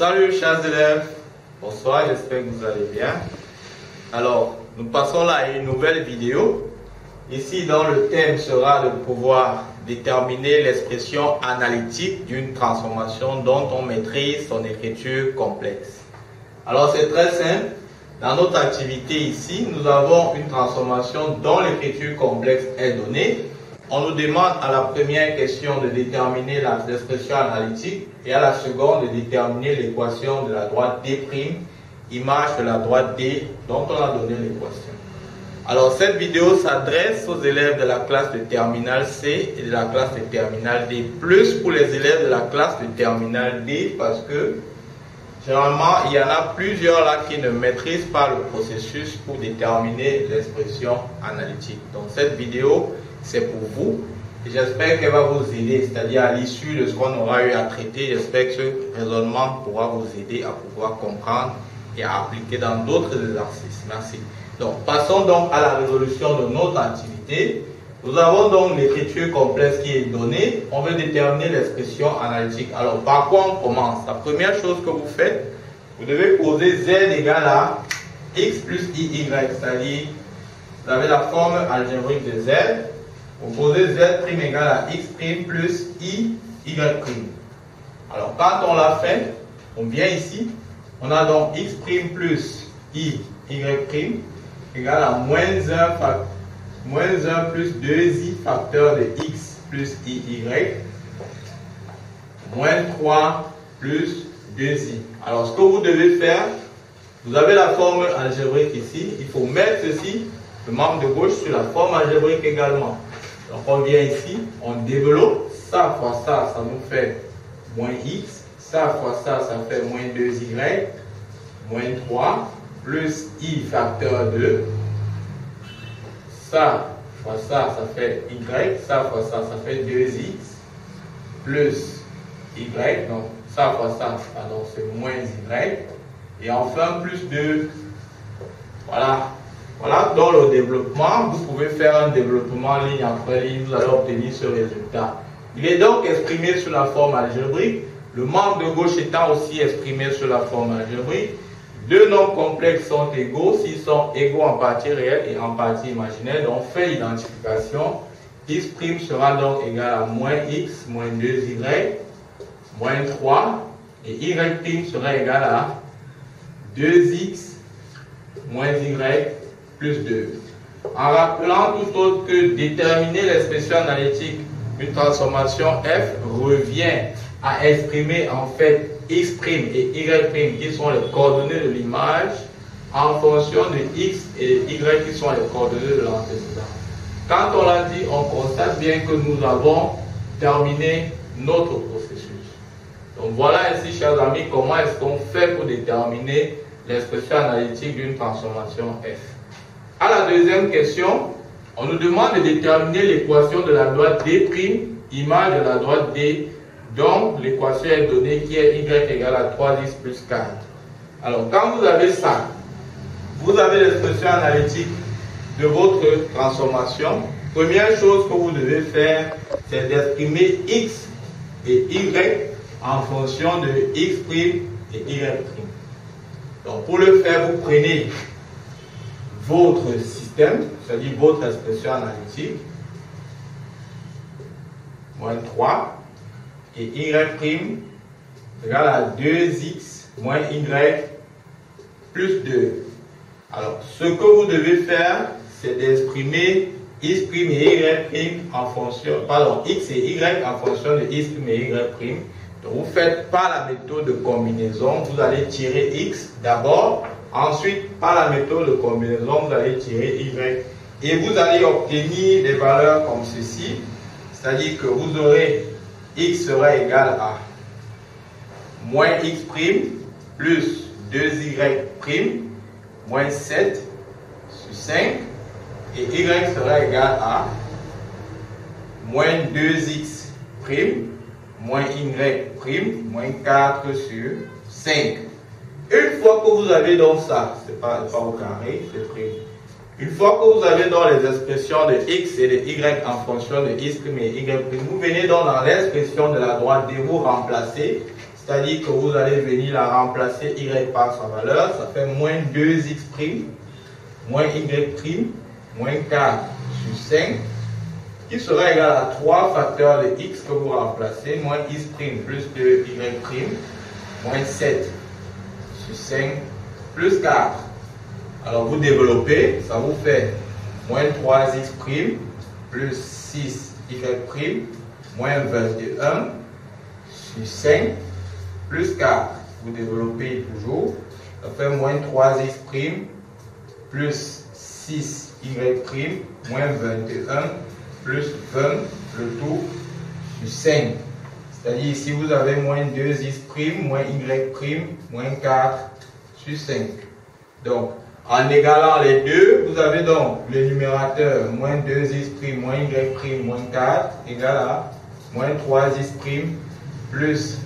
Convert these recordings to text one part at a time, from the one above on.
Salut chers élèves, bonsoir, j'espère que vous allez bien. Alors, nous passons là à une nouvelle vidéo. Ici, dans le thème sera de pouvoir déterminer l'expression analytique d'une transformation dont on maîtrise son écriture complexe. Alors, c'est très simple. Dans notre activité ici, nous avons une transformation dont l'écriture complexe est donnée. On nous demande à la première question de déterminer l'expression analytique et à la seconde de déterminer l'équation de la droite D', image de la droite D dont on a donné l'équation. Alors cette vidéo s'adresse aux élèves de la classe de terminale C et de la classe de terminale D, plus pour les élèves de la classe de terminale D parce que généralement il y en a plusieurs là qui ne maîtrisent pas le processus pour déterminer l'expression analytique. Donc cette vidéo c'est pour vous et j'espère qu'elle va vous aider, c'est-à-dire à l'issue de ce qu'on aura eu à traiter, j'espère que ce raisonnement pourra vous aider à pouvoir comprendre et à appliquer dans d'autres exercices. Merci. Donc passons donc à la résolution de notre activité. Nous avons donc l'écriture complexe qui est donnée, on veut déterminer l'expression analytique. Alors par quoi on commence? La première chose que vous faites, vous devez poser z égale à x plus iy, c'est-à-dire vous avez la forme algébrique de z. Vous posez z' égale à x' plus i, y'. Alors, quand on l'a fait, on vient ici, on a donc x' plus i, y' égale à moins 1 plus 2i facteur de x plus i, moins 3 plus 2i. Alors, ce que vous devez faire, vous avez la forme algébrique ici, il faut mettre ceci, le membre de gauche, sur la forme algébrique également. Donc on vient ici, on développe, ça fois ça, ça nous fait moins x, ça fois ça, ça fait moins 2y, moins 3, plus i facteur 2, ça fois ça, ça fait y, ça fois ça, ça fait 2x, plus y, donc ça fois ça, pardon, c'est moins y, et enfin plus 2, voilà. Voilà, dans le développement, vous pouvez faire un développement ligne après ligne, vous allez obtenir ce résultat. Il est donc exprimé sous la forme algébrique, le membre de gauche étant aussi exprimé sous la forme algébrique. Deux nombres complexes sont égaux s'ils sont égaux en partie réelle et en partie imaginaire. Donc, on fait l'identification. X' sera donc égal à moins x, moins 2y, moins 3, et y' sera égal à 2x, moins y, plus 2. En rappelant tout autre que déterminer l'expression analytique d'une transformation f revient à exprimer en fait x' et y' qui sont les coordonnées de l'image en fonction de x et y qui sont les coordonnées de l'antécédent. Quand on l'a dit, on constate bien que nous avons terminé notre processus. Donc voilà ainsi, chers amis, comment est-ce qu'on fait pour déterminer l'expression analytique d'une transformation f. À la deuxième question, on nous demande de déterminer l'équation de la droite D', image de la droite D, dont l'équation est donnée qui est y égale à 3x plus 4. Alors, quand vous avez ça, vous avez l'expression analytique de votre transformation. Première chose que vous devez faire, c'est d'exprimer x et y en fonction de x' et y'. Donc, pour le faire, vous prenez votre système, c'est-à-dire votre expression analytique, moins 3, et y' égale à 2x moins y plus 2. Alors, ce que vous devez faire, c'est d'exprimer x' et y' en fonction, pardon, x et y en fonction de x' et y'. Donc, vous faites par la méthode de combinaison, vous allez tirer x d'abord. Ensuite, par la méthode de combinaison, vous allez tirer y et vous allez obtenir des valeurs comme ceci, c'est-à-dire que vous aurez x sera égal à moins x' plus 2y' moins 7 sur 5 et y sera égal à moins 2x' moins y' moins 4 sur 5. Une fois que vous avez donc ça, c'est pas au carré, c'est prime. Une fois que vous avez donc les expressions de x et de y en fonction de x' et y', vous venez donc dans l'expression de la droite D, vous remplacez, c'est-à-dire que vous allez venir la remplacer y par sa valeur, ça fait moins 2x', moins y', moins 4 sur 5, qui sera égal à 3 facteurs de x que vous remplacez, moins x' plus 2y', moins 7 sur 5, plus 4. Alors vous développez, ça vous fait moins 3x' plus 6y', moins 21 sur 5, plus 4. Vous développez toujours, ça fait moins 3x' plus 6y', moins 21, plus 20, le tout sur 5. C'est-à-dire ici vous avez moins 2x', moins y', moins 4 sur 5. Donc, en égalant les deux, vous avez donc le numérateur moins 2x', moins y', moins 4 égale à moins 3x' plus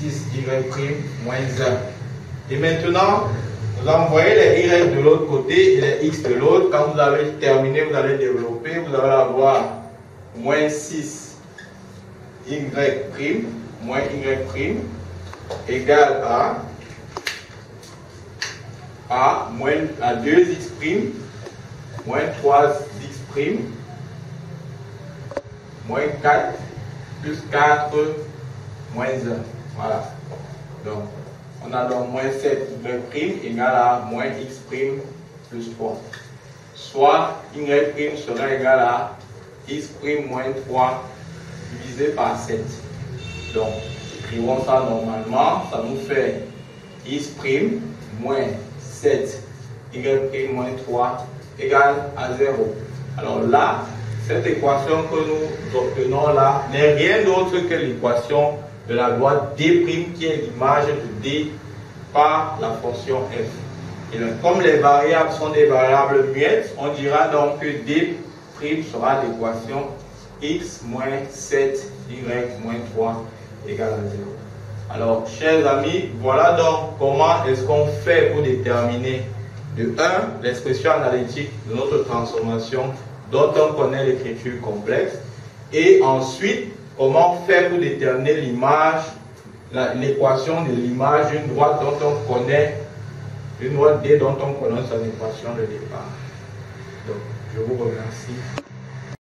6y', moins 1. Et maintenant, vous envoyez les y de l'autre côté et les x de l'autre. Quand vous avez terminé, vous allez développer, vous allez avoir moins 6y', moins y' égale à 2x', moins 3x', moins 4, plus 4, moins 1. Voilà. Donc, on a donc moins 7y' égale à moins x' plus 3. Soit y' sera égal à x' moins 3 divisé par 7. Donc, écrivons ça normalement. Ça nous fait x' moins 7 y' moins 3 égale à 0. Alors là, cette équation que nous obtenons là n'est rien d'autre que l'équation de la loi d' qui est l'image de d par la fonction f. Et donc, comme les variables sont des variables muettes, on dira donc que d' sera l'équation x moins 7 y moins 3 égale à 0. Alors, chers amis, voilà donc comment est-ce qu'on fait pour déterminer de 1 l'expression analytique de notre transformation dont on connaît l'écriture complexe, et ensuite comment faire pour déterminer l'image, l'équation de l'image d'une droite dont on connaît, une droite D dont on connaît son équation de départ. Donc, je vous remercie.